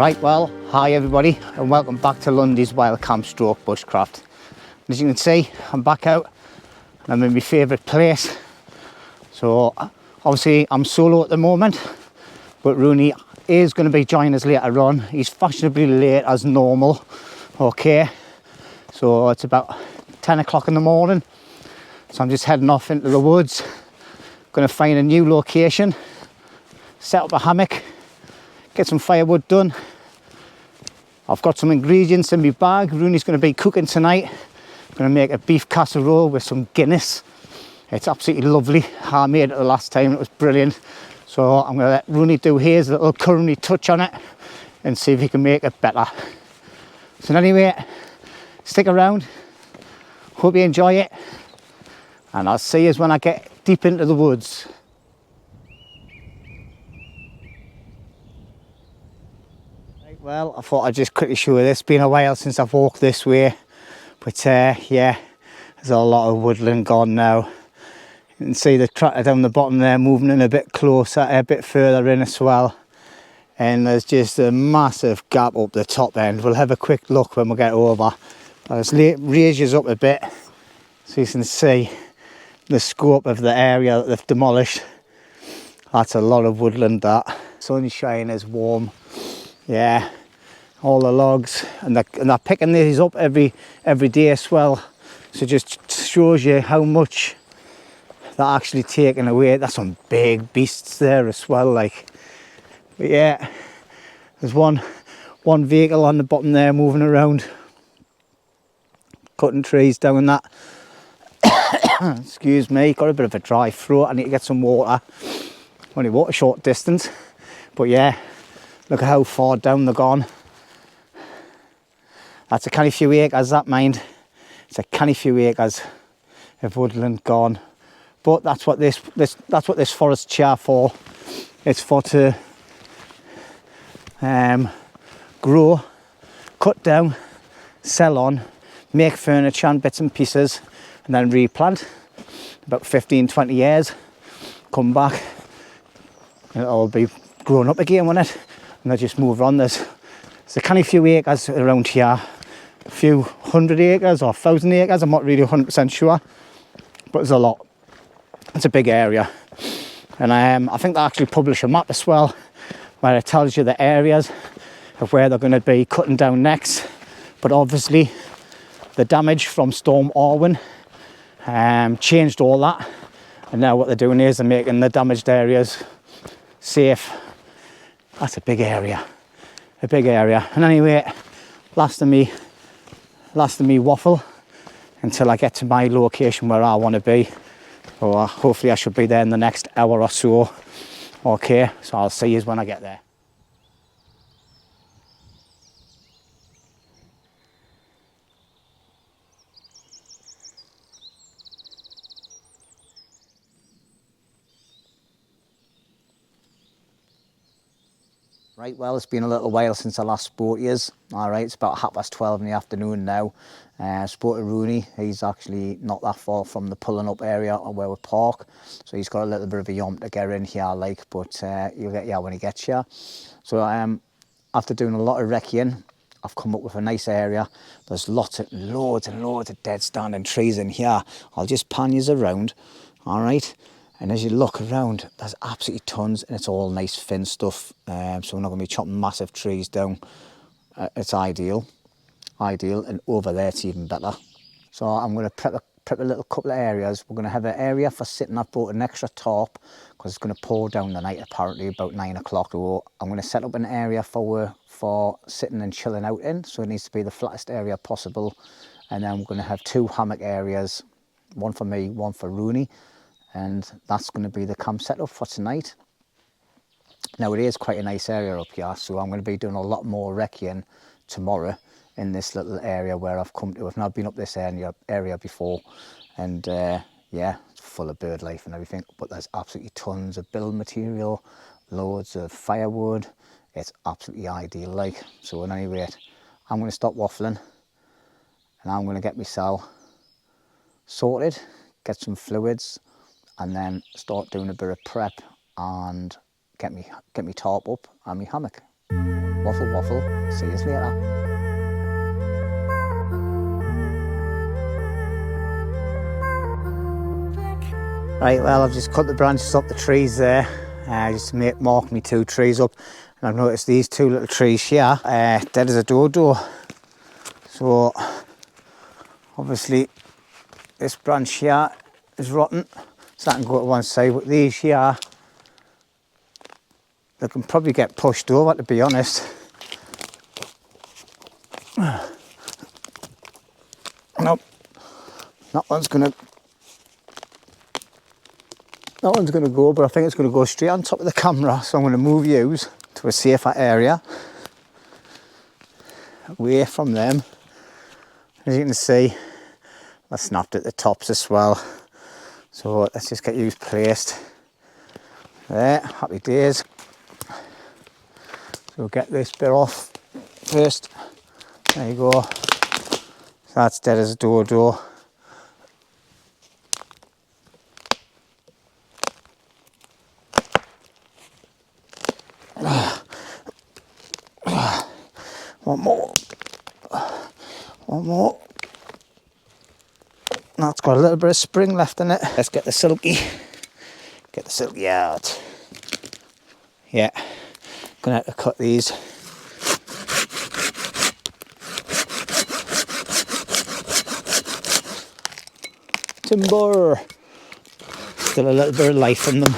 Right, well, hi everybody and welcome back to Lundy's Wild Camp Stroke Bushcraft. As you can see, I'm back out and I'm in my favourite place. So obviously I'm solo at the moment, but Roney is going to be joining us later on. He's fashionably late as normal. Okay, so it's about 10 o'clock in the morning, so I'm just heading off into the woods. Going to find a new location, set up a hammock, get some firewood done. I've got some ingredients in my bag. Roney's going to be cooking tonight. I'm going to make a beef casserole with some Guinness. It's absolutely lovely. I made it the last time, it was brilliant. So I'm going to let Roney do his little culinary touch on it and see if he can make it better. So anyway, stick around. Hope you enjoy it. And I'll see you when I get deep into the woods. Well, I thought I'd just quickly show you this. It's been a while since I've walked this way, but yeah, there's a lot of woodland gone now. You can see the tractor down the bottom there moving in a bit closer, a bit further in as well. And there's just a massive gap up the top end. We'll have a quick look when we get over. I'll just raise you up a bit so you can see the scope of the area that they've demolished. That's a lot of woodland, that. Sunshine is warm. Yeah, all the logs, and they're picking these up every day as well. So just shows you how much they're actually taking away. That's some big beasts there as well, like. But yeah, there's one vehicle on the bottom there moving around, cutting trees down that. Excuse me, got a bit of a dry throat. I need to get some water. Only walk a short distance, but yeah. Look at how far down they're gone. That's a canny few acres, that, mind. It's a canny few acres of woodland gone. But that's what this forest's here for. It's for to grow, cut down, sell on, make furniture and bits and pieces, and then replant. About 15-20 years, come back, and it'll be grown up again, won't it? And they just move on. There's a canny few acres around here, a few 100 acres or 1,000 acres, I'm not really 100% sure, but there's a lot. It's a big area. And I think they actually publish a map as well, where it tells you the areas of where they're going to be cutting down next. But obviously the damage from Storm Orwin changed all that, and now what they're doing is they're making the damaged areas safe. That's a big area, And anyway, last of me waffle until I get to my location where I want to be. Or hopefully I should be there in the next hour or so. Okay, so I'll see you when I get there. Right, well, it's been a little while since I last spoke to yous. All right, it's about 12:30 in the afternoon now. Spoke to Roney. He's actually not that far from the pulling up area where we park, so he's got a little bit of a yomp to get in here, like, but you'll get here when he gets here. So after doing a lot of recceing, I've come up with a nice area. There's loads and loads of dead standing trees in here. I'll just pan yous around, all right? And as you look around, there's absolutely tons, and it's all nice thin stuff. So we're not going to be chopping massive trees down. It's ideal, and over there it's even better. So I'm going to prep a little couple of areas. We're going to have an area for sitting. I've brought an extra tarp because it's going to pour down the night, apparently about 9 o'clock. I'm going to set up an area for sitting and chilling out in. So it needs to be the flattest area possible. And then we're going to have 2 hammock areas, one for me, one for Roney. And that's going to be the camp setup for tonight. Now, it is quite a nice area up here, so I'm going to be doing a lot more recceing tomorrow in this little area where I've come to. I've not been up this area before, and yeah, it's full of bird life and everything, but there's absolutely tons of build material, loads of firewood. It's absolutely ideal, like. So at any rate, I'm going to stop waffling and I'm going to get myself sorted, get some fluids, and then start doing a bit of prep and get me tarp up and my hammock. Waffle, waffle. See you later. Right, well, I've just cut the branches up the trees there, just to mark me 2 trees up. And I've noticed these 2 little trees here, dead as a dodo. So, obviously, this branch here is rotten, so that can go to one side. But these here, they can probably get pushed over, to be honest. Nope, that one's gonna go, but I think it's gonna go straight on top of the camera, so I'm gonna move yous to a safer area, away from them. As you can see, I snapped at the tops as well, so let's just get yous placed there. Happy days. So we'll get this bit off first. There you go. So that's dead as a dodo. One more. One more. That's got a little bit of spring left in it. Let's get the silky. Get the silky out. Yeah. Gonna have to cut these. Timber. Still a little bit of life in them.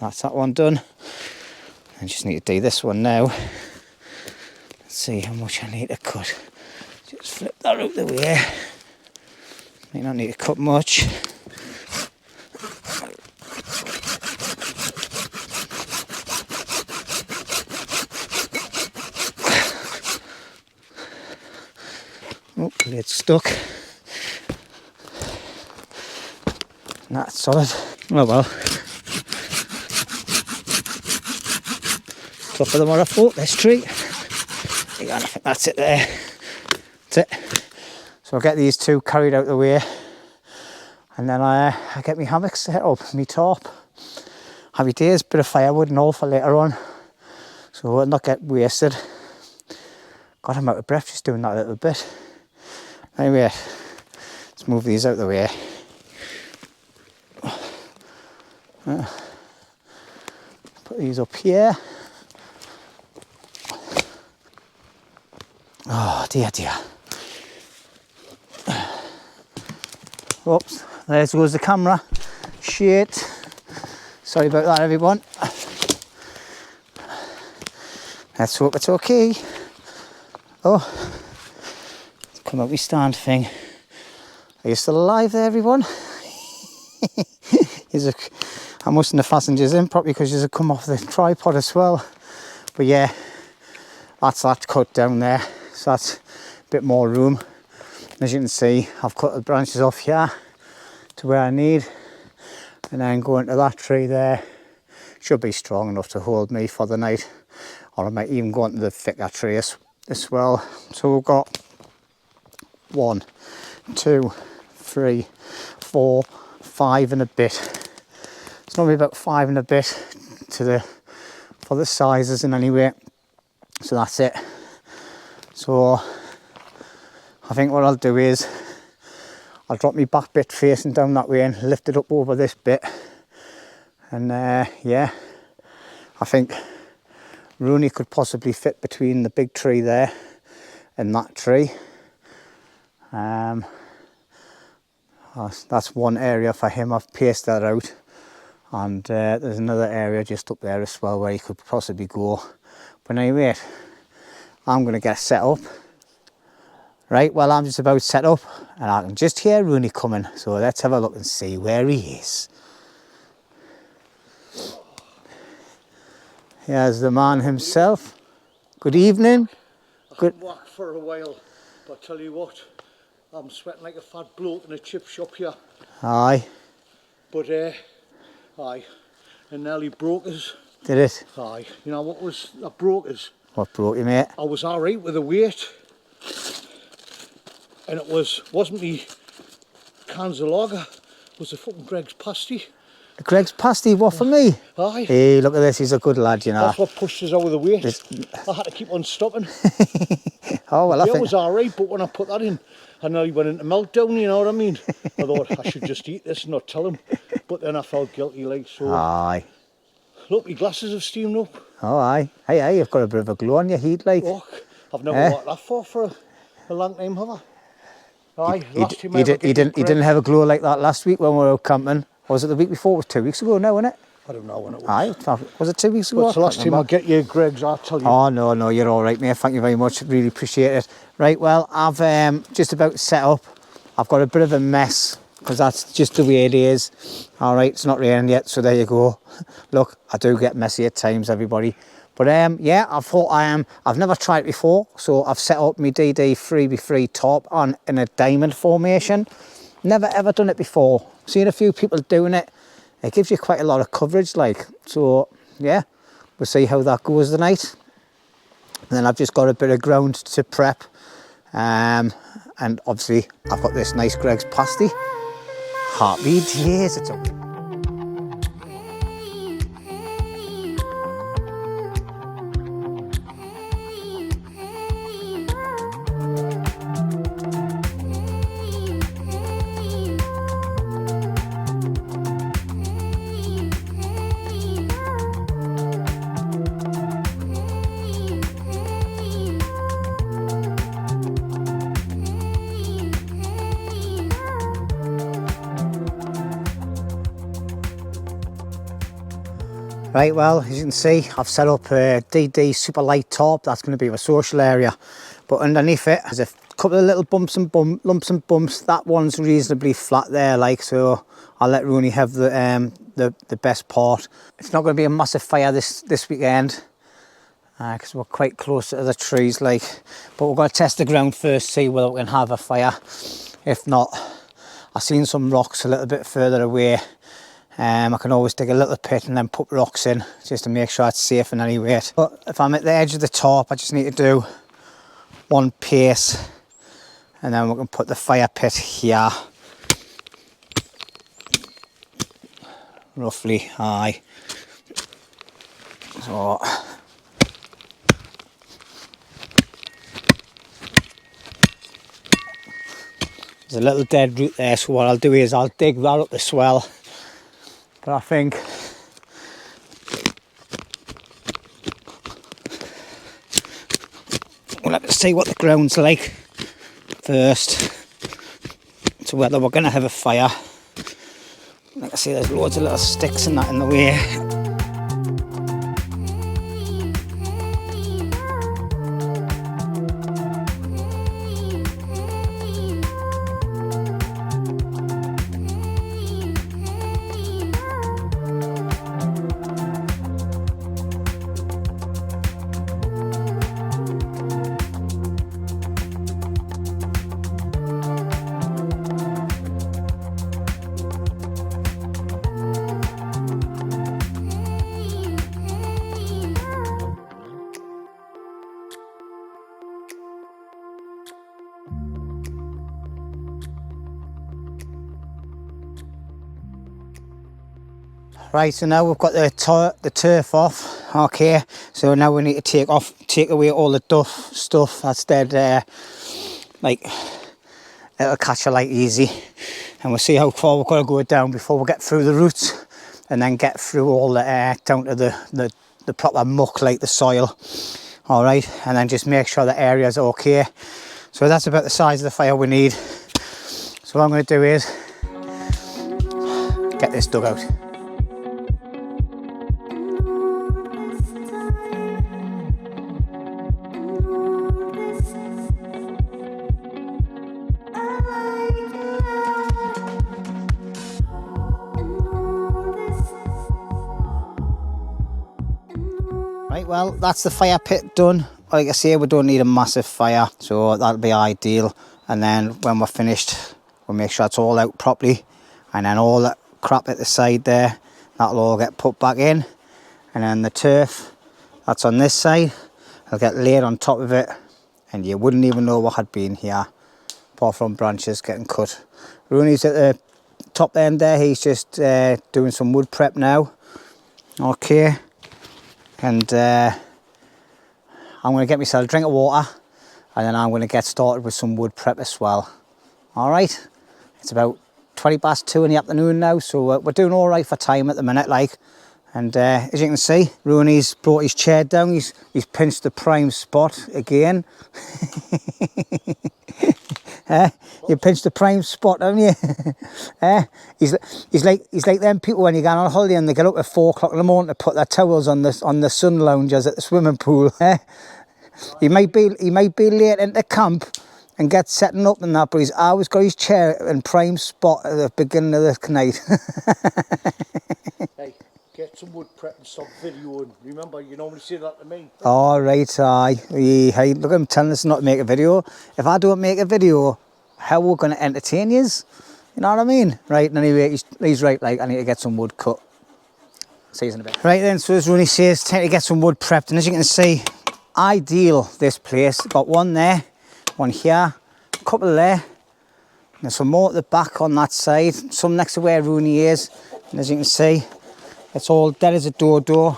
That's that one done. I just need to do this one now. Let's see how much I need to cut. Just flip that out the way. May not need to cut much. Oh, it's stuck. That's solid. Oh well. Tougher than what I thought, this tree. Yeah, I think that's it there. That's it. So I'll get these 2 carried out the way, and then I get my hammock set up, my top. Happy days, bit of firewood and all for later on, so it'll not get wasted. God, I'm out of breath just doing that a little bit. Anyway, let's move these out the way. Put these up here. Oh dear, dear. Oops, there goes the camera. Shit. Sorry about that, everyone. Let's hope it's okay. Oh, it's come out my stand thing. Are you still alive there, everyone? I mustn't have fastened yours in properly because yours have come off the tripod as well. But yeah, that's that cut down there. So that's a bit more room. As you can see, I've cut the branches off here to where I need, and then go into that tree there. Should be strong enough to hold me for the night, or I might even go into the thicker tree as well. So we've got 1, 2, 3, 4, 5 and a bit. It's normally about 5 and a bit for the sizes in any way. So that's it. So I think what I'll do is I'll drop my back bit facing down that way and lift it up over this bit, and yeah, I think Roney could possibly fit between the big tree there and that tree. That's one area for him. I've paced that out, and there's another area just up there as well where he could possibly go. But anyway, I'm going to get set up. Right, well, I'm just about set up, and I can just hear Roney coming. So let's have a look and see where he is. Here's the man himself. Good evening. I haven't worked for a while, but I tell you what, I'm sweating like a fat bloke in a chip shop here. Aye. But aye, and nearly broke us. Did it? Aye. You know what that broke us? What broke you, mate? I was alright with the weight, and it wasn't me cans of lager, it was the fucking Greg's pasty. Greg's pasty, what for me? Aye. Hey, look at this, he's a good lad, you know. That's what pushed us out of the way. I had to keep on stopping. Oh, well, I It think... was alright, but when I put that in, I nearly went into meltdown, you know what I mean? I thought I should just eat this and not tell him. But then I felt guilty, like, so... Aye. Look, my glasses have steamed up. Oh, aye. Hey, you've got a bit of a glow on your heat, like. Look, I've never got that for a long time, have I? Aye, last time I ever You didn't have a glow like that last week when we were out camping. Or was it the week before? It was 2 weeks ago now, wasn't it? I don't know when it was. Aye, was it 2 weeks ago? What's the last time I get you, Greg's, I'll tell you. Oh, no, you're all right, mate. Thank you very much. Really appreciate it. Right, well, I've just about set up. I've got a bit of a mess because that's just the way it is. All right, it's not raining yet, so there you go. Look, I do get messy at times, everybody. But yeah, I thought I've never tried it before, so I've set up my DD 3x3 top on in a diamond formation. Never ever done it before. Seen a few people doing it. It gives you quite a lot of coverage, like. So yeah, we'll see how that goes tonight. And then I've just got a bit of ground to prep. And obviously I've got this nice Greg's pasty. Heartbeat, yes, it's okay. Right, well, as you can see, I've set up a DD super light top. That's going to be a social area. But underneath it, there's a couple of little lumps and bumps. That one's reasonably flat there, like, so I'll let Roney have the best part. It's not going to be a massive fire this weekend, because we're quite close to the trees, like. But we're going to test the ground first, see whether we can have a fire. If not, I've seen some rocks a little bit further away. I can always dig a little pit and then put rocks in just to make sure it's safe in any weight. But if I'm at the edge of the top, I just need to do one pace and then we can put the fire pit here. Roughly, aye. So there's a little dead root there, so what I'll do is I'll dig that up the swell. But I think we'll have to see what the ground's like first, to whether we're going to have a fire. Like I say, there's loads of little sticks and that in the way. Right, so now we've got the turf off. Okay, so now we need to take away all the stuff that's dead. Like, it'll catch a light easy, and we'll see how far we've got to go down before we get through the roots, and then get through all the down to the proper muck, like the soil. All right, and then just make sure the area's okay. So that's about the size of the fire we need. So what I'm going to do is get this dug out. Right, well, that's the fire pit done. Like I say, we don't need a massive fire, so that'll be ideal. And then when we're finished, we'll make sure it's all out properly, and then all that crap at the side there, that'll all get put back in. And then the turf that's on this side, it'll get laid on top of it, and you wouldn't even know what had been here, apart from branches getting cut. Roney's at the top end there, he's just doing some wood prep now. Okay, and I'm going to get myself a drink of water, and then I'm going to get started with some wood prep as well. All right, it's about 2:20 in the afternoon now, so we're doing all right for time at the minute, like. And as you can see, Roney's brought his chair down. He's pinched the prime spot again. You pinched the prime spot, haven't you? He's like them people when you go on holiday and they get up at 4 o'clock in the morning to put their towels on the sun loungers at the swimming pool. He might be late into camp and get setting up and that, but he's always got his chair in prime spot at the beginning of the night. Hey, get some wood prep and stop videoing. Remember, you normally say that to me. All right, aye. Hey, look, I'm telling us not to make a video. If I don't make a video, how we're going to entertain yous? You know what I mean? Right, and anyway, he's right, like, I need to get some wood cut. See you in a bit. Right then, so as Roney says, time to get some wood prepped. And as you can see, ideal, this place. Got one there, one here, a couple there. There's some more at the back on that side, some next to where Roney is. And as you can see, it's all dead as a dodo.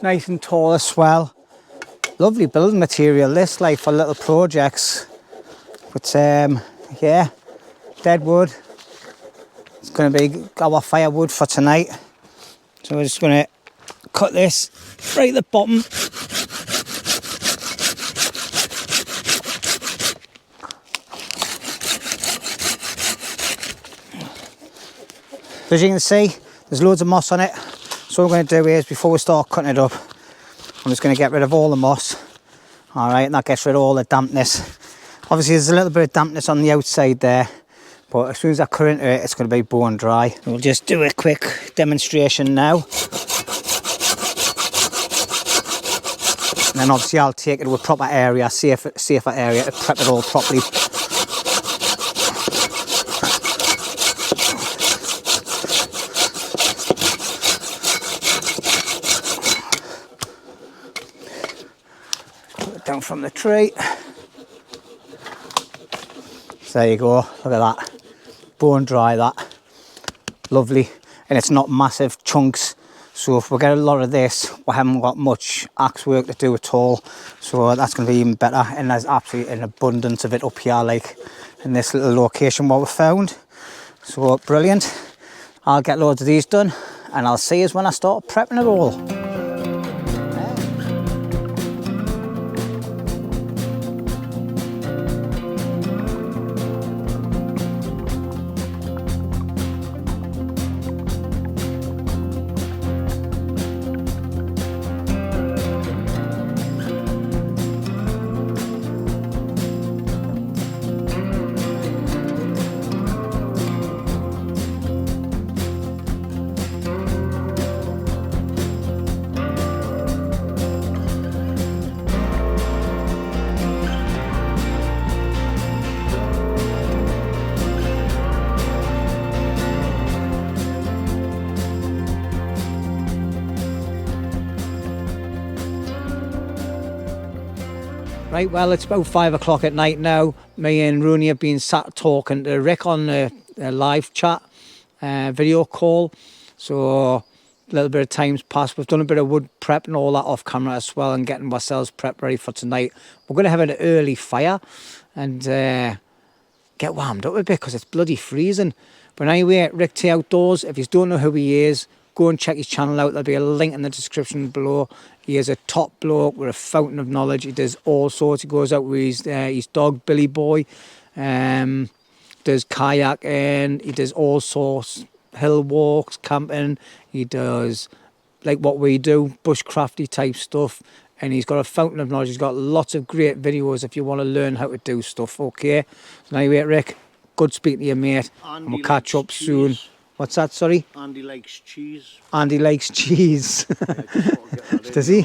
Nice and tall as well. Lovely building material, this, like, for little projects. But yeah, dead wood. It's going to be our firewood for tonight. So we're just going to cut this right at the bottom. As you can see, there's loads of moss on it. So what we're going to do is, before we start cutting it up, I'm just going to get rid of all the moss. All right, and that gets rid of all the dampness. Obviously, there's a little bit of dampness on the outside there, but as soon as I cut into it, it's going to be bone dry. We'll just do a quick demonstration now. And then obviously I'll take it to a proper area, safer area, to prep it all properly. Put it down from the tree. So there you go, look at that, bone dry, that, lovely, and it's not massive chunks, so if we get a lot of this, we haven't got much axe work to do at all, so that's going to be even better. And there's absolutely an abundance of it up here, like in this little location what we found, so brilliant. I'll get loads of these done, and I'll see you when I start prepping it all. Right, well, it's about 5 o'clock at night now. Me and Roney have been sat talking to Rick on a live chat, video call. So a little bit of time's passed. We've done a bit of wood prep and all that off camera as well, and getting ourselves prepped ready for tonight. We're going to have an early fire and get warmed up a bit because it's bloody freezing. But anyway, Rick T Outdoors, if you don't know who he is, go and check his channel out. There'll be a link in the description below. He is a top bloke with a fountain of knowledge. He does all sorts. He goes out with his dog, Billy Boy. Does kayaking. He does all sorts. Hill walks, camping. He does, like what we do, bushcrafty type stuff. And he's got a fountain of knowledge. He's got lots of great videos if you want to learn how to do stuff, okay? So anyway, Rick, good speaking to you, mate. And we'll catch up soon. What's that, sorry? Andy likes cheese. Andy likes cheese. Does he?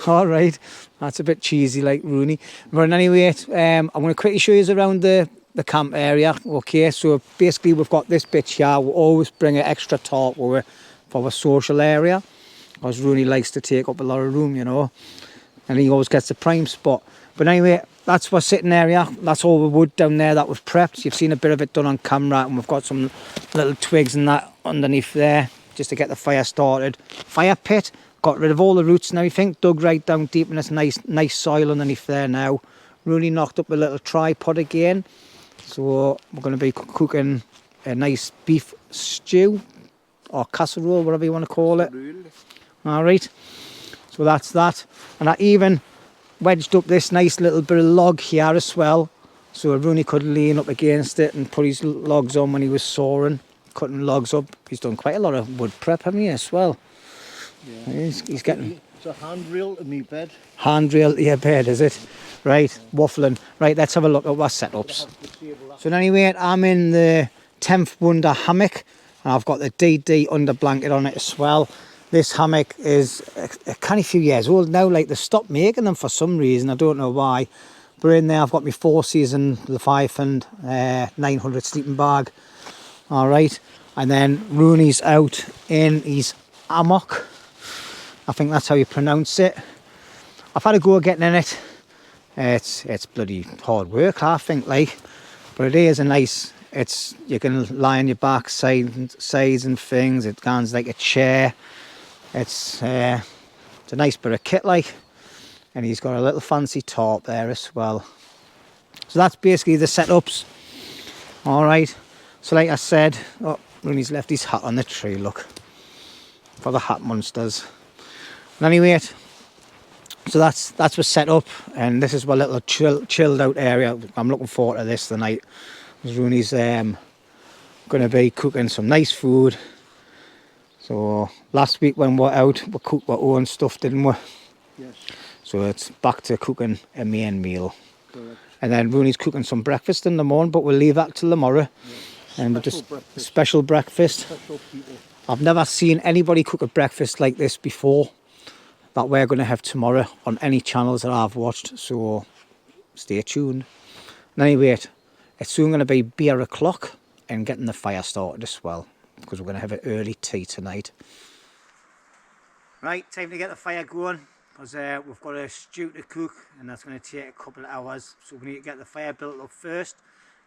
All right. That's a bit cheesy like Roney. But anyway, I'm going to quickly show you around the camp area. Okay, so basically we've got this bit here. We'll always bring an extra tarp for our social area, because Roney likes to take up a lot of room, you know. And he always gets the prime spot. But anyway, that's what's sitting there, yeah. That's all the wood down there that was prepped. You've seen a bit of it done on camera, and we've got some little twigs and that underneath there just to get the fire started. Fire pit, got rid of all the roots and everything, dug right down deep in this nice soil underneath there now. Roney knocked up a little tripod again, so we're going to be cooking a nice beef stew or casserole, whatever you want to call it. All right, so that's that. And I even wedged up this nice little bit of log here as well, so Roney could lean up against it and put his logs on when he was sawing, cutting logs up. He's done quite a lot of wood prep, haven't he, as well? Yeah. He's getting... It's a handrail to me bed. Handrail to your bed, is it? Right, waffling. Right, let's have a look at our setups. So anyway, I'm in the 10th Wonder hammock, and I've got the DD under blanket on it as well. This hammock is a kind of few years old now. Like, they stopped making them for some reason. I don't know why. But in there, I've got my 4-season Leviathan 900 sleeping bag. All right. And then Roney's out in his hammock. I think that's how you pronounce it. I've had a go at getting in it. It's bloody hard work, I think, like. But it is a nice... you can lie on your back, sides and things. It goes like a chair. It's a nice bit of kit, like, and he's got a little fancy top there as well. So that's basically the setups. All right, so like I said, oh, Roney's left his hat on the tree, look, for the hat monsters. And anyway, so that's what's set up, and this is my little chilled out area. I'm looking forward to this tonight. Roney's going to be cooking some nice food. So last week when we were out, we cooked our own stuff, didn't we? Yes. So it's back to cooking a main meal. Correct. And then Roney's cooking some breakfast in the morning, but we'll leave that till tomorrow. Yes. And we'll just special breakfast. Special people. I've never seen anybody cook a breakfast like this before, that we're going to have tomorrow on any channels that I've watched. So stay tuned. And anyway, it's soon going to be beer o'clock and getting the fire started as well, because we're going to have an early tea tonight. Right, time to get the fire going, because we've got a stew to cook, and that's going to take a couple of hours. So we need to get the fire built up first,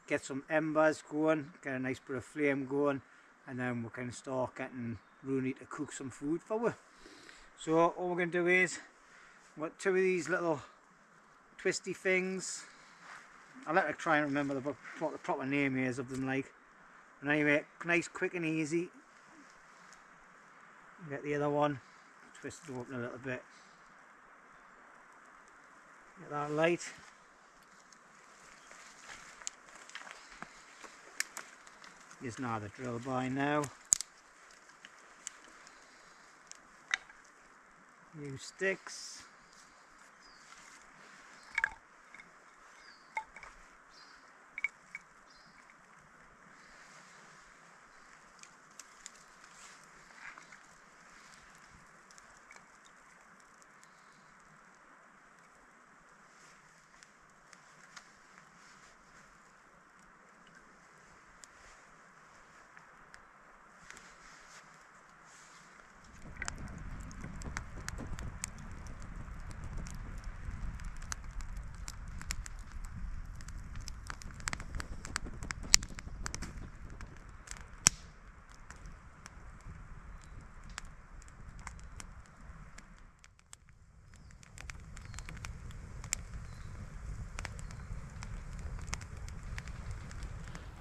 get some embers going, get a nice bit of flame going, and then we can start getting Roney to cook some food for us. So all we're going to do is, we've got 2 of these little twisty things. I'll let her try and remember what the proper name is of them, like. And anyway, nice, quick and easy. Get the other one, twist it open a little bit. Get that light. Here's now the drill by now. New sticks.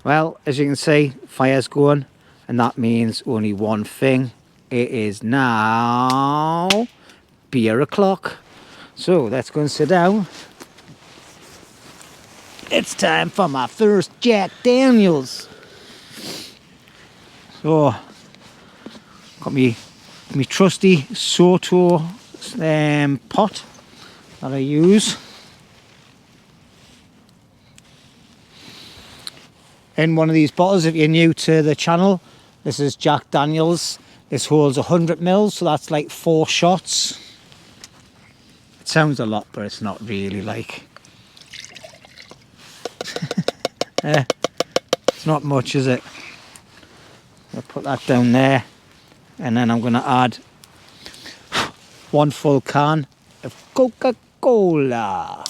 Well, as you can see, fire's going, and that means only one thing. It is now beer o'clock. So let's go and sit down. It's time for my first Jack Daniels. So, got me trusty Soto pot that I use. In one of these bottles, if you're new to the channel, this is Jack Daniels. This holds 100 mils, so that's like 4 shots. It sounds a lot, but it's not really, like. It's not much, is it? I'll put that down there, and then I'm going to add 1 full can of Coca-Cola.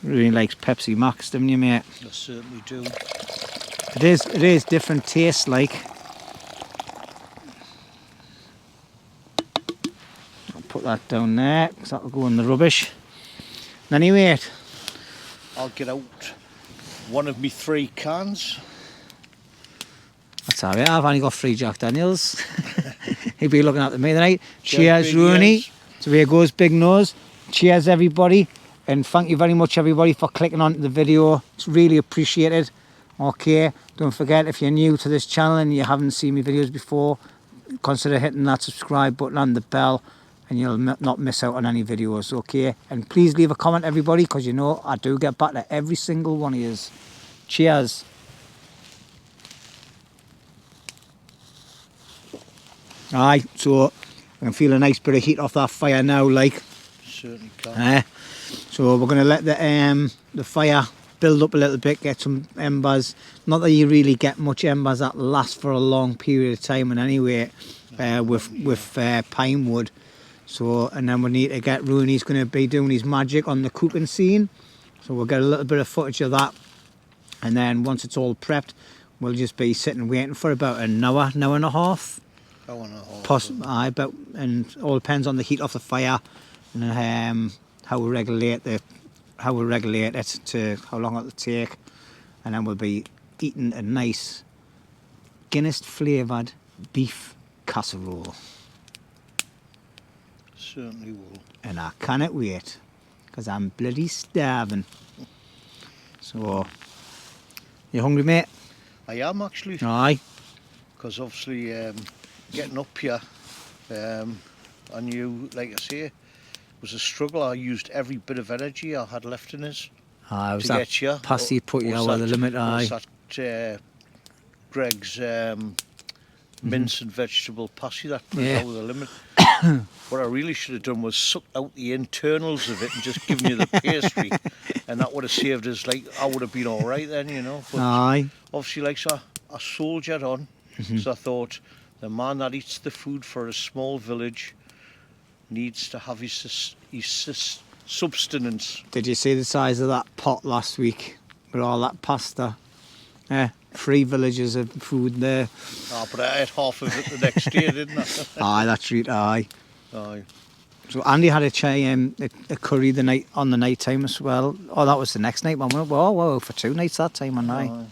Really likes Pepsi Max, don't you, mate? I certainly do. It is different tastes, like. I'll put that down there, because that'll go in the rubbish. Anyway, I'll get out one of me 3 cans. that's alright, I've only got 3 Jack Daniels. He'll be looking at me tonight. Cheers, Cheers, big Roney. ears. So here goes Big Nose. Cheers, everybody. And thank you very much, everybody, for clicking onto the video. It's really appreciated. Okay, don't forget, if you're new to this channel and you haven't seen my videos before, consider hitting that subscribe button and the bell, and you'll not miss out on any videos, okay? And please leave a comment, everybody, because you know I do get back to every single one of yous. Cheers. Aye, so I can feel a nice bit of heat off that fire now, like. Certainly can. So we're going to let the fire build up a little bit, get some embers. Not that you really get much embers that last for a long period of time, and anyway, with pine wood. So, and then we need to get Roney's going to be doing his magic on the cooking scene. So we'll get a little bit of footage of that, and then once it's all prepped, we'll just be sitting waiting for about an hour and a half. Hour and a half. But and all depends on the heat of the fire, and how we regulate it to how long it'll take, and then we'll be eating a nice Guinness flavoured beef casserole. Certainly will. And I cannot wait, because I'm bloody starving. So, you hungry, mate? I am actually. Aye. Because obviously getting up here, I knew, like I say, was a struggle. I used every bit of energy I had left in us Aye, was to that get here. pasty put you over the limit? Aye. Was that Greg's mince and vegetable pasty that put Yeah. it over the limit? What I really should have done was suck out the internals of it and just given you the pastry, and that would have saved us. Like, I would have been all right then, you know. But Aye. obviously, like, so I soldiered on. So I thought, the man that eats the food for a small village needs to have his subsistence. Did you see the size of that pot last week with all that pasta? 3 villages of food there. Oh, but I ate half of it the next day, didn't I? Aye, that's right. Aye. Aye. So Andy had a curry on the night time as well. Oh, that was the next night, man. Whoa, for 2 nights that time, man. Aye.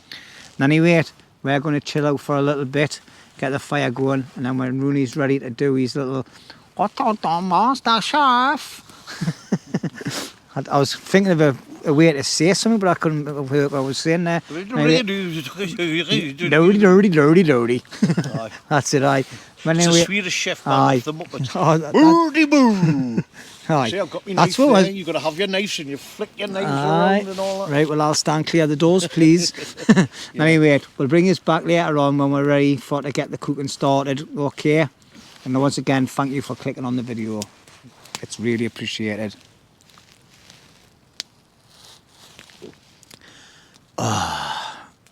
Anyway, we're going to chill out for a little bit, get the fire going, and then when Roney's ready to do his little "What on Master Chef?" I was thinking of a way to say something, but I couldn't work what I was saying there. Dirty. Aye. That's it, aye. But It's anyway, a Swedish chef, man, aye. off the Muppet. Oh, that- Boo! aye. See, I've got my That's knife what I there. was- You've got to have your knives and you flick your knives Aye. around and all that. Right, well, I'll stand clear of the doors, please. Anyway, we'll bring us back later on when we're ready to get the cooking started, okay? And once again, thank you for clicking on the video. It's really appreciated.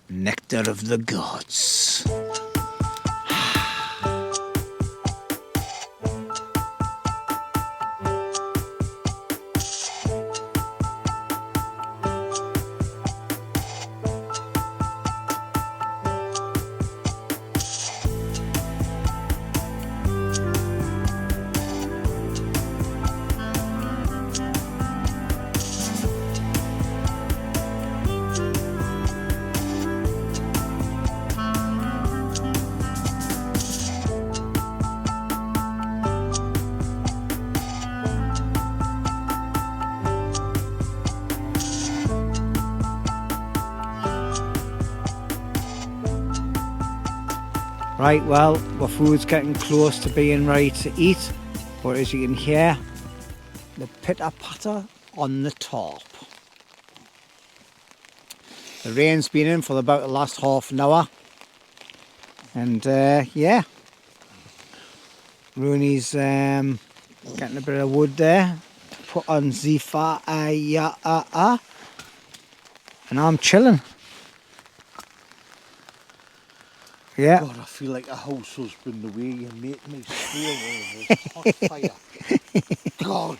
Nectar of the gods. Right, well, our food's getting close to being ready to eat, but as you can hear, the pitter-patter on the top. The rain's been in for about the last half an hour, and yeah, Roney's getting a bit of wood there to put on the fire, and I'm chilling. Yeah. God, I feel like a house husband the way you make me feel over this hot fire. God.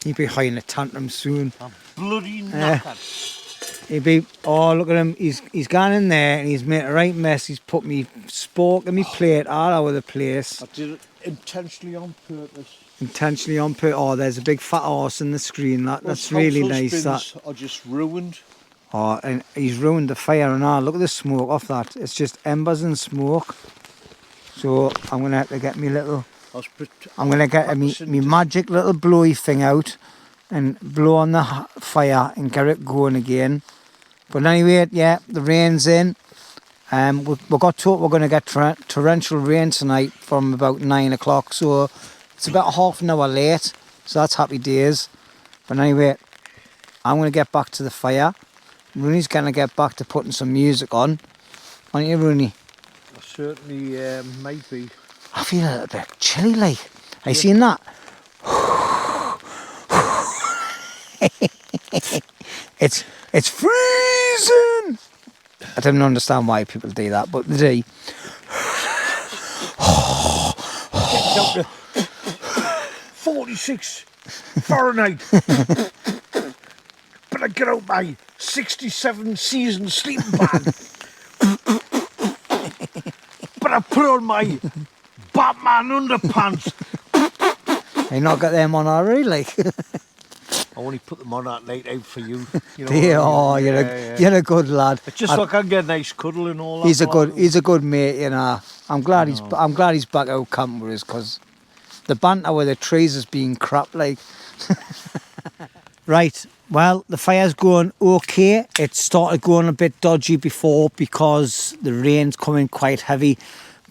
He'll be high in a tantrum soon. I'm bloody knackered. He'll be, oh, look at him. He's gone in there and he's made a right mess. He's put me spork and me plate all over the place. I did it intentionally on purpose. Intentionally on purpose. Oh, there's a big fat horse in the screen. That's Those really house nice. That. husbands are just ruined. Oh, and he's ruined the fire and all. Look at the smoke off that. It's just embers and smoke. So I'm going to have to get me little... I'm going to get me magic little blowy thing out and blow on the fire and get it going again. But anyway, yeah, the rain's in. We got told we're going to get torrential rain tonight from about 9 o'clock. So it's about half an hour late. So that's happy days. But anyway, I'm going to get back to the fire. Rooney's going to get back to putting some music on. Aren't you, Rooney? I certainly might be. I feel a little bit chilly, like. Have you seen that? It's freezing! I don't understand why people do that, but they do. 46 Fahrenheit. But I get out my 67 season sleeping bag. But I put on my Batman underpants. You not got them on already, like? I only put them on that night out for you. You know, Dear, oh, you're a good lad. It's just so I can get a nice cuddle and all that. He's a good mate, you know. I'm glad he's back out camping with us, because the banter with the trees has been crap, like. Right, well, the fire's going okay. It started going a bit dodgy before because the rain's coming quite heavy.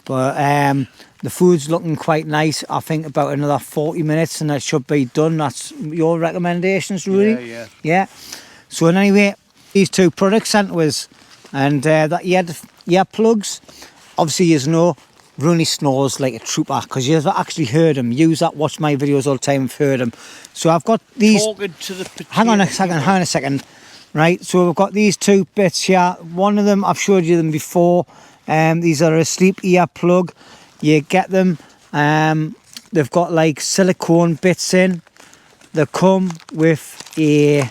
But the food's looking quite nice. I think about another 40 minutes and it should be done. That's your recommendations, Rudy? Yeah. So anyway, these two products sent to us. And that earplugs. Obviously, you know, Roney snores like a trooper because you've actually heard him. Use that, watch my videos all the time, have heard him. So I've got these... Talking to the hang on a second. Right, so we've got these two bits here. One of them, I've showed you them before. These are a sleep earplug. You get them. They've got like silicone bits in. They come with a...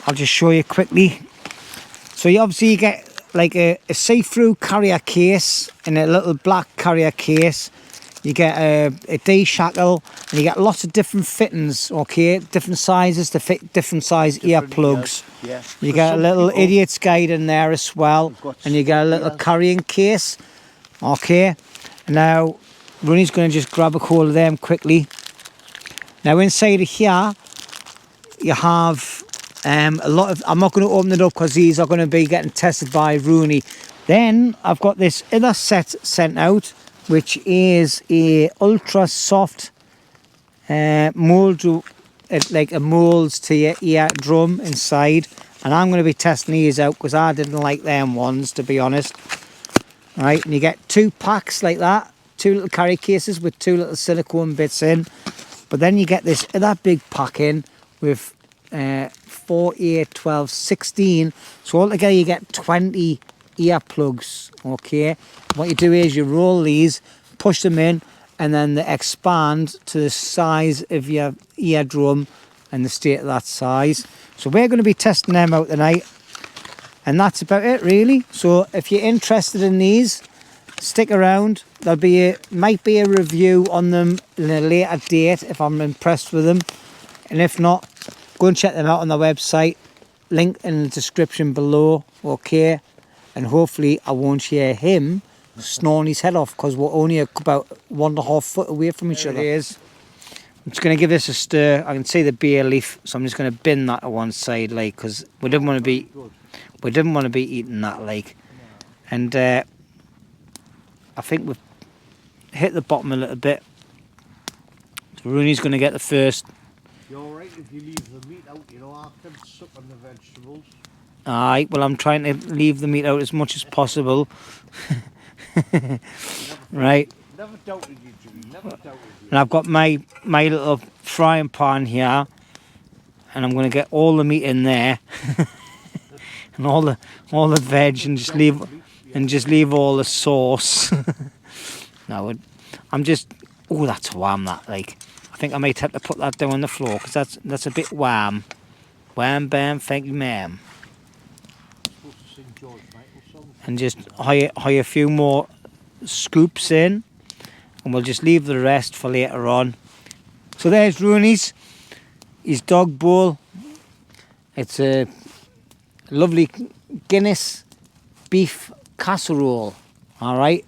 I'll just show you quickly. So you obviously get like a see-through carrier case in a little black carrier case. You get a D-shackle and you get lots of different fittings, okay? Different sizes to fit different size earplugs. Yeah. You get a little idiot's guide in there as well. And you get a little carrying case, okay? Now, Ronnie's going to just grab a hold of them quickly. Now, inside of here, you have a lot of... I'm not going to open it up because these are going to be getting tested by Roney. Then, I've got this other set sent out, which is a ultra soft mould, like a moulds to your ear drum inside. And I'm going to be testing these out because I didn't like them ones, to be honest. Right, and you get 2 packs like that, 2 little carry cases with 2 little silicone bits in. But then you get this other big pack in with 4, 8, 12, 16. So altogether you get 20 earplugs, okay? What you do is you roll these, push them in, and then they expand to the size of your eardrum and the state of that size. So we're going to be testing them out tonight, and that's about it really. So if you're interested in these, stick around. There'll be might be a review on them in a later date if I'm impressed with them, and if not, go and check them out on the website, link in the description below, okay? And hopefully I won't hear him snoring his head off because we're only about 1.5 foot away from each other. I'm just going to give this a stir. I can see the bay leaf, so I'm just going to bin that to one side, like, because we didn't want to be eating that, like. And I think we've hit the bottom a little bit. So Rooney's going to get the first. You're alright if you leave the meat out, you know, I can suck on the vegetables. Aye, well, I'm trying to leave the meat out as much as possible. Right. Never doubted you, Jimmy. Never doubted you. And I've got my little frying pan here, and I'm going to get all the meat in there, and all the veg, and just leave all the sauce. No, I'm just... Oh, that's warm, that, like. I think I might have to put that down on the floor because that's a bit warm. Wham bam, thank you ma'am. And just hire a few more scoops in, and we'll just leave the rest for later on. So there's Roney's, his dog bowl. It's a lovely Guinness beef casserole, all right,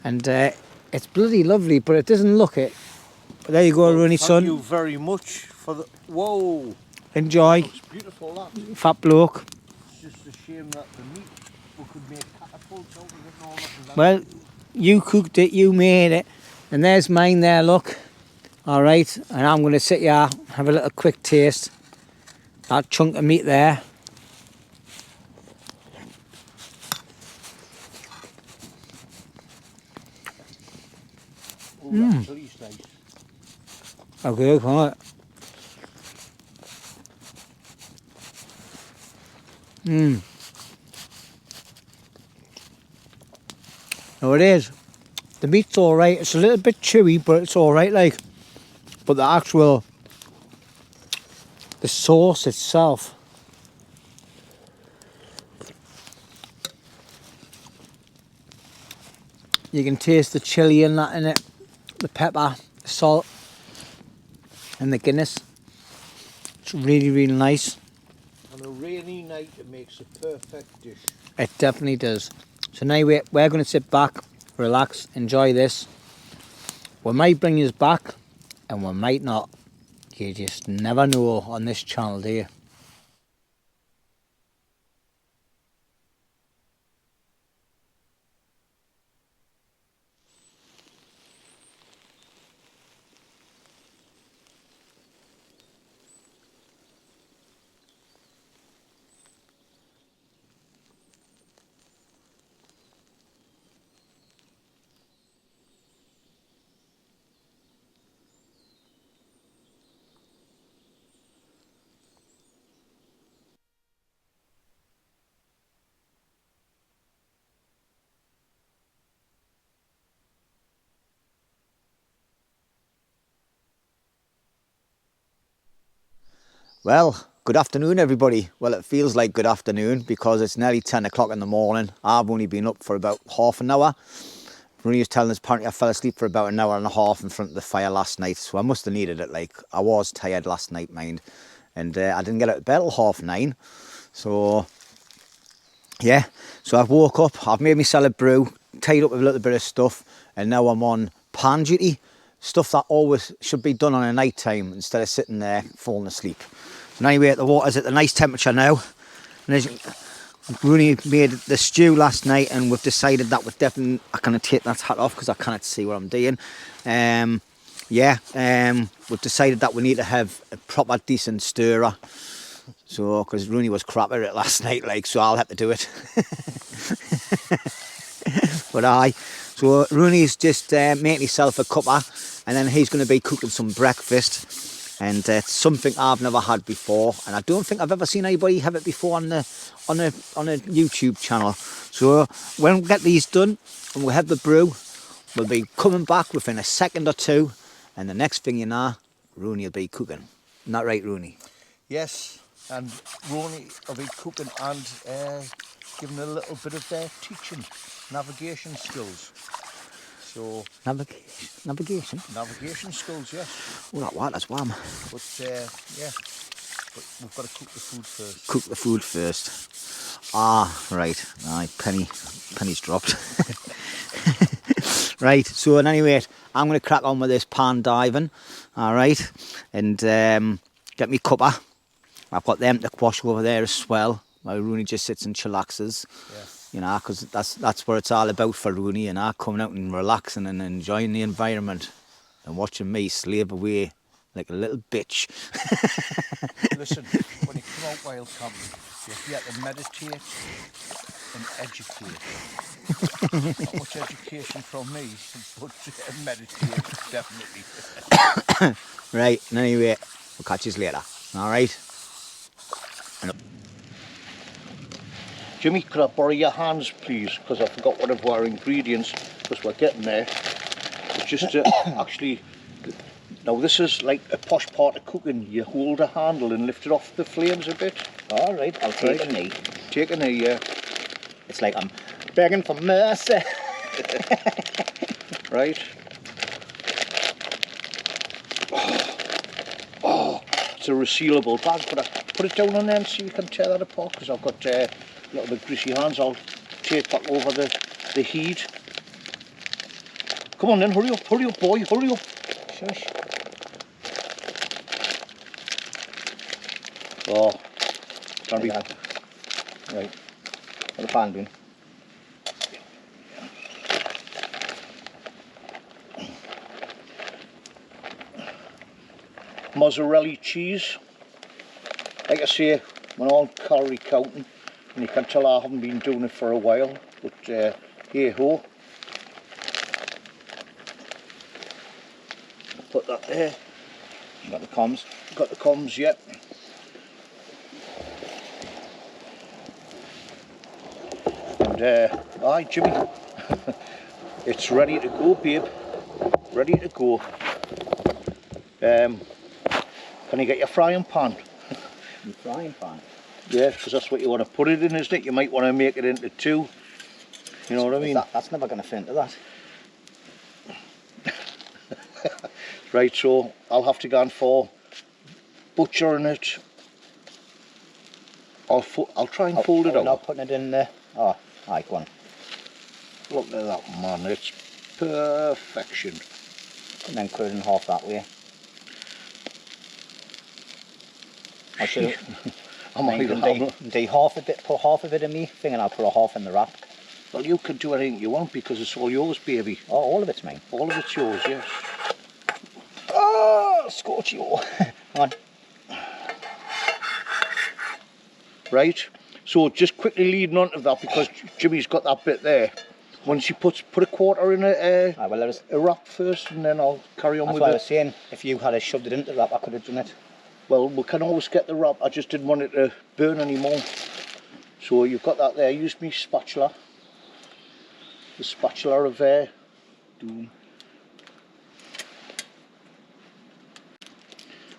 and it's bloody lovely, but it doesn't look it. But there you go, Roney, son. Thank you very much for the... Whoa! Enjoy. Looks beautiful, that. Fat bloke. It's just a shame that the meat, we could make catapults out of it and all that. Well, you cooked it, you made it, and there's mine there, look. All right, and I'm going to sit here, have a little quick taste. That chunk of meat there. That's at least nice. Okay, come on. No, it is. The meat's all right. It's a little bit chewy, but it's all right, like. But the sauce itself, you can taste the chilli and that in it, the pepper, the salt, and the Guinness. It's really, really nice. On a rainy night, it makes a perfect dish. It definitely does. So now we're going to sit back, relax, enjoy this. We might bring you back, and we might not. You just never know on this channel, do you? Well, good afternoon everybody. Well, it feels like good afternoon because it's nearly 10 o'clock in the morning. I've only been up for about half an hour. Roney was telling us apparently I fell asleep for about an hour and a half in front of the fire last night, so I must have needed it. Like, I was tired last night, mind, and I didn't get out of bed till 9:30. So yeah, so I've woke up, I've made myself a brew, tied up with a little bit of stuff, and now I'm on pan duty. Stuff that always should be done on a night time instead of sitting there falling asleep. So anyway, the water's at a nice temperature now. And as Roney made the stew last night, and we've decided that we're definitely, I can't take that hat off because I can't see what I'm doing. We've decided that we need to have a proper decent stirrer. So, because Roney was crap at it last night, like, so I'll have to do it. But so Roney's just making himself a cuppa, and then he's going to be cooking some breakfast, and it's something I've never had before, and I don't think I've ever seen anybody have it before on a YouTube channel. So when we get these done and we have the brew, we'll be coming back within a second or two, and the next thing you know, Roney will be cooking. Isn't that right, Roney? Yes, and Roney will be cooking and giving a little bit of their teaching, navigation skills. So Navigation skills, yes. Oh, that water's warm. But yeah, but we've got to cook the food first. Cook the food first. Ah, right. Aye, penny's dropped. Right. So at any rate, I'm going to crack on with this pan diving. All right, and get me cuppa. I've got them to quash over there as well. My Roney just sits and chillaxes. Yeah. You know, because that's what it's all about for Roney, and coming out and relaxing and enjoying the environment and watching me slave away like a little bitch. Listen, when you come out wild camping, you have to meditate and educate. Not much education from me, but meditate, definitely. Right, anyway, we'll catch you later. All right? Jimmy, could I borrow your hands, please? Because I forgot one of our ingredients, because we're getting there. But just to actually Now this is like a posh part of cooking. You hold a handle and lift it off the flames a bit. All right, I'll take a knee. Take a knee, yeah. It's like I'm begging for mercy. Right. Oh, it's a resealable bag, but I put it down on there and see if you can tear that apart, because I've got a little bit greasy hands. I'll take that over the heat. Come on then, hurry up boy, hurry up. Shush. Oh, can't be. Right. What the pan doing? Mozzarella cheese. Like I say, we're all calorie counting, and you can tell I haven't been doing it for a while, but hey ho. Put that there. Got the comms. Got the comms, yep. And aye, Jimmy, it's ready to go, babe. Ready to go. Can you get your frying pan? Your frying pan? Yeah, because that's what you want to put it in, isn't it? You might want to make it into two. You know what I mean? That's never going to fit into that. Right, so I'll have to go in for butchering it. I'll try and fold it out. Not putting it in there. Oh, aye, go on. Look at that, man, it's perfection. And then cut it in half that way. I should do half a bit, put half of it in me thing, and I'll put a half in the wrap. Well, you can do anything you want because it's all yours, baby. Oh, all of it's mine. All of it's yours, yes. Oh, scorch you. Come on. Right, so just quickly leading on to that, because Jimmy's got that bit there. Once you put a quarter in a wrap first, and then I'll carry on with it. That's what I was saying. If you had shoved it into the wrap, I could have done it. Well, we can always get the wrap. I just didn't want it to burn anymore. So you've got that there. Use me spatula. The spatula of doom.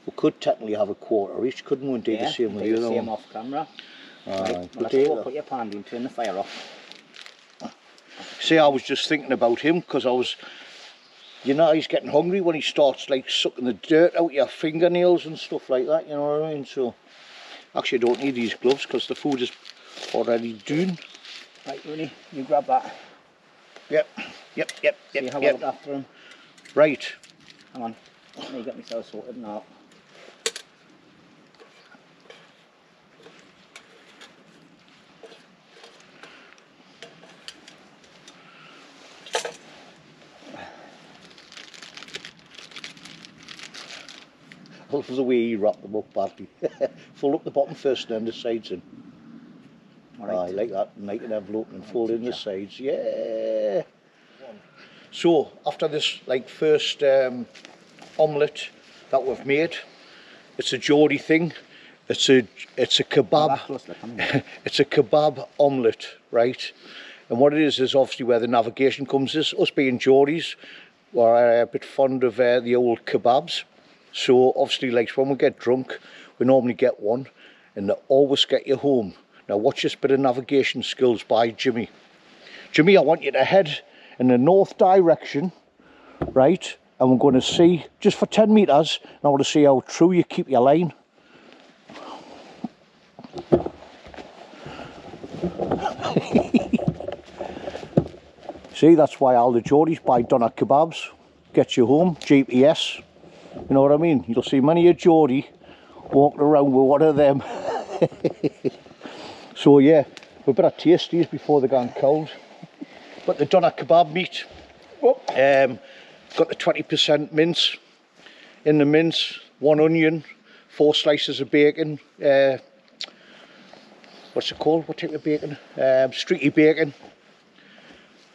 We could technically have a quarter each, couldn't we? Do the same with you. The same off camera. Right, let's go put your pan down, turn the fire off. See, I was just thinking about him, because I was, you know, he's getting hungry when he starts like sucking the dirt out your fingernails and stuff like that, you know what I mean? So, actually I don't need these gloves because the food is already done. Right, Roney, you grab that. Yep. See how I look after him. Right. Hang on, let me get myself sorted now. I love the way he wrapped them up badly. Fold up the bottom first and then the sides in. Right. I like that, make an envelope and fold in the sides. Yeah. So after this like first omelette that we've made, it's a Geordie thing. It's a kebab. It's a kebab omelette, right? And what it is obviously where the navigation comes. Is us being Geordies, we're a bit fond of the old kebabs. So obviously, like when we get drunk, we normally get one, and they always get you home. Now watch this bit of navigation skills by Jimmy. Jimmy, I want you to head in the north direction, right? And we're going to see, just for 10 metres, and I want to see how true you keep your line. See, that's why all the Geordies buy doner kebabs. Get you home, GPS. You know what I mean? You'll see many a Geordie walking around with one of them. So yeah, we better taste these before they're gone cold. But the doner kebab meat, got the 20% mince in the mince, 1 onion, 4 slices of bacon. What's it called? What type of bacon? Streaky bacon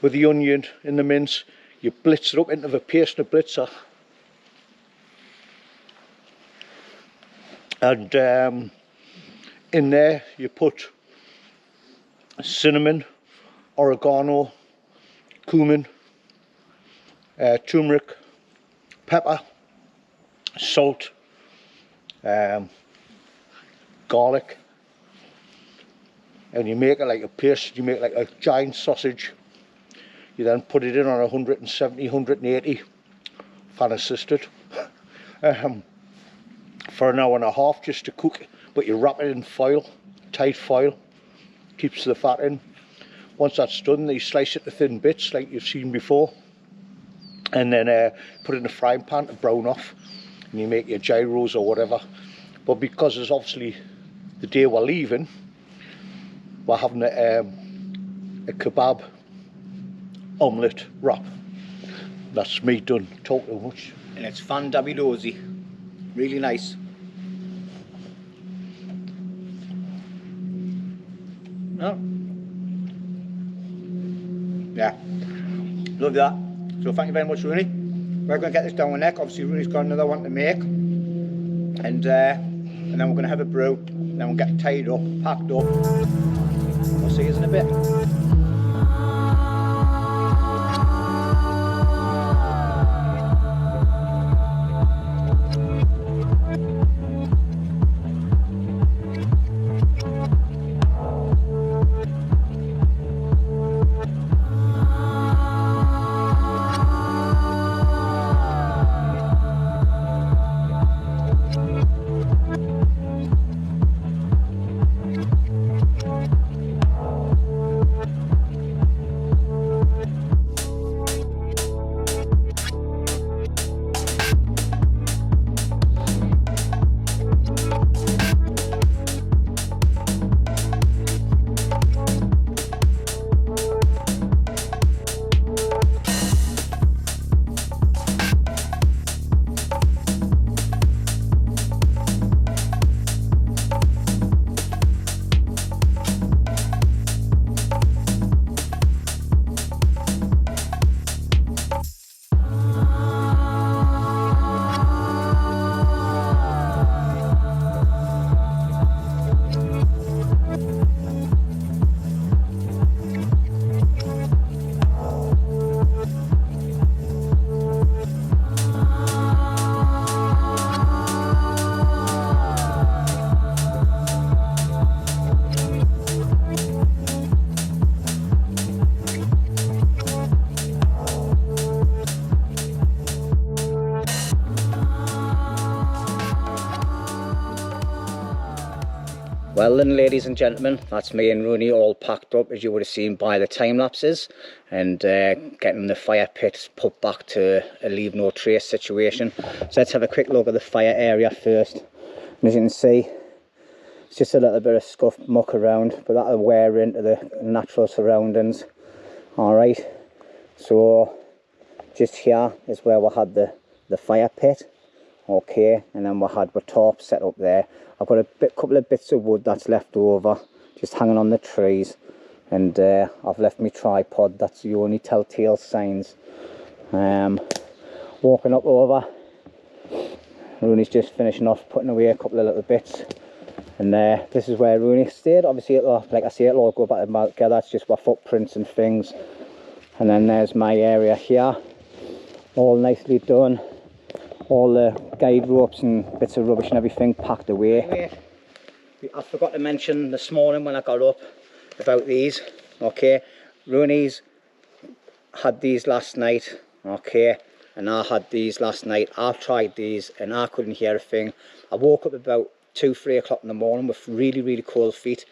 with the onion in the mince. You blitz it up into the paste in a blitzer. And in there you put cinnamon, oregano, cumin, turmeric, pepper, salt, garlic, and you make it like a paste. You make like a giant sausage. You then put it in on 170, 180, fan assisted, for an hour and a half just to cook. But you wrap it in foil, tight foil, keeps the fat in. Once that's done, you slice it to thin bits like you've seen before, and then put it in a frying pan to brown off, and you make your gyros or whatever. But because it's obviously the day we're leaving, we're having a kebab omelette wrap. That's me done. Talk too much. And it's fun dabby dozy. Really nice. Oh. Yeah. Love that. So thank you very much, Roney. We're going to get this down the neck. Obviously Roney's got another one to make. And then we're going to have a brew. And then we'll get tied up, packed up. We'll see you in a bit. Well then, ladies and gentlemen, that's me and Roney all packed up, as you would have seen by the time lapses, and getting the fire pit put back to a leave no trace situation. So let's have a quick look at the fire area first. And as you can see, it's just a little bit of scuffed muck around, but that'll wear into the natural surroundings. Alright, so just here is where we had the fire pit. Okay, and then we had the top set up there. I've got a couple of bits of wood that's left over, just hanging on the trees, and I've left my tripod. That's the only telltale signs. Walking up over, Roney's just finishing off putting away a couple of little bits, and this is where Roney stayed. Obviously, like I say, it'll all go back together. That's just my footprints and things. And then there's my area here, all nicely done. All the guide ropes and bits of rubbish and everything packed away. Anyway, I forgot to mention this morning when I got up about these. Okay, Roney's had these last night. Okay, and I had these last night. I tried these and I couldn't hear a thing. I woke up about 2-3 o'clock in the morning with really cold feet,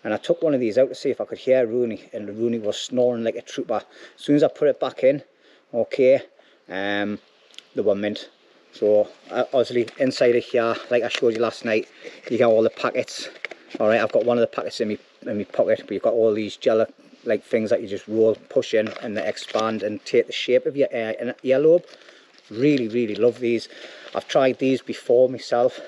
and I took one of these out to see if I could hear Roney, and Roney was snoring like a trooper. As soon as I put it back in, okay, they were mint. So obviously inside of here, like I showed you last night, you got all the packets. All right, I've got one of the packets in my pocket, but you've got all these gel like things that you just roll, push in, and they expand and take the shape of your earlobe. Really love these. I've tried these before myself.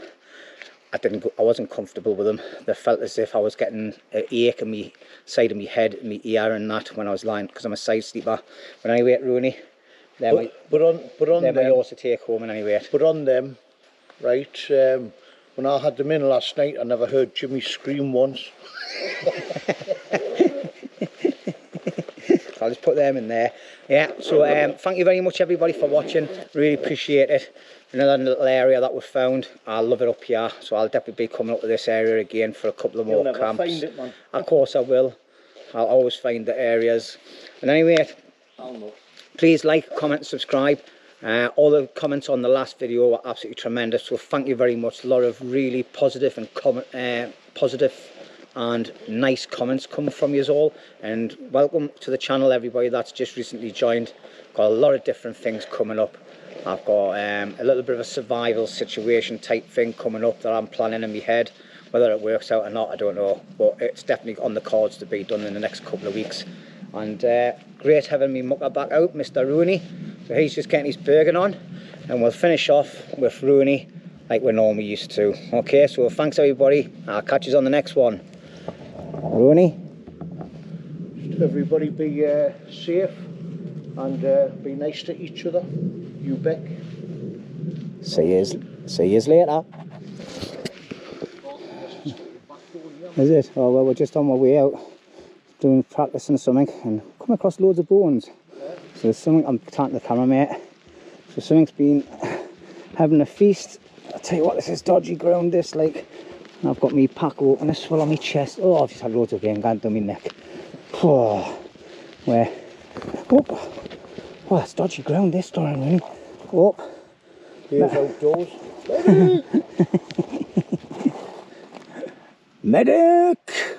I wasn't comfortable with them. They felt as if I was getting an ache in my side of my head, and my ear, and that when I was lying, because I'm a side sleeper. But anyway, Roney. But on them, yours to take home in any way. But on them, right, when I had them in last night, I never heard Jimmy scream once. I'll just put them in there. Yeah, so thank you very much everybody for watching, really appreciate it. Another little area that we've found. I love it up here, so I'll definitely be coming up to this area again for a couple of more You'll never camps. find it, man. Of course I will. I'll always find the areas. And anyway, I'll know. please like, comment, subscribe. All the comments on the last video were absolutely tremendous, so thank you very much. A lot of really positive and nice comments coming from you all, and welcome to the channel everybody that's just recently joined. Got a lot of different things coming up. I've got a little bit of a survival situation type thing coming up that I'm planning in my head. Whether it works out or not, I don't know, but it's definitely on the cards to be done in the next couple of weeks. And great having me mucker back out, Mr. Roney. So he's just getting his burger on, and we'll finish off with Roney like we're normally used to. Okay, so thanks everybody. I'll catch you on the next one. Roney? Everybody be safe and be nice to each other. You bet. See yous later. Is it? Oh well, we're just on my way out doing practicing something and come across loads of bones. So there's something, I'm talking to the camera mate, so something's been having a feast. I'll tell you what, this is dodgy ground this, like. I've got me pack open, this full on my chest. Oh, I've just had loads of game going down my neck. Oh, where? Oh, oh, that's dodgy ground this time, really. Oh. Here's outdoors. Medic!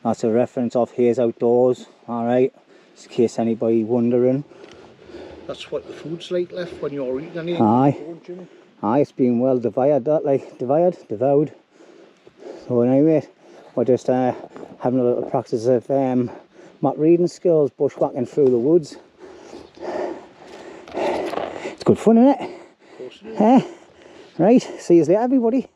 That's a reference of Here's Outdoors, alright, just in case anybody wondering. That's what the food's like left when you're eating anything. Aye. Aye, it's been well devoured, that, like, devoured. So anyway, we're just having a little practice of map reading skills, bushwhacking through the woods. It's good fun, isn't it? Of course it is. Right, see you later everybody.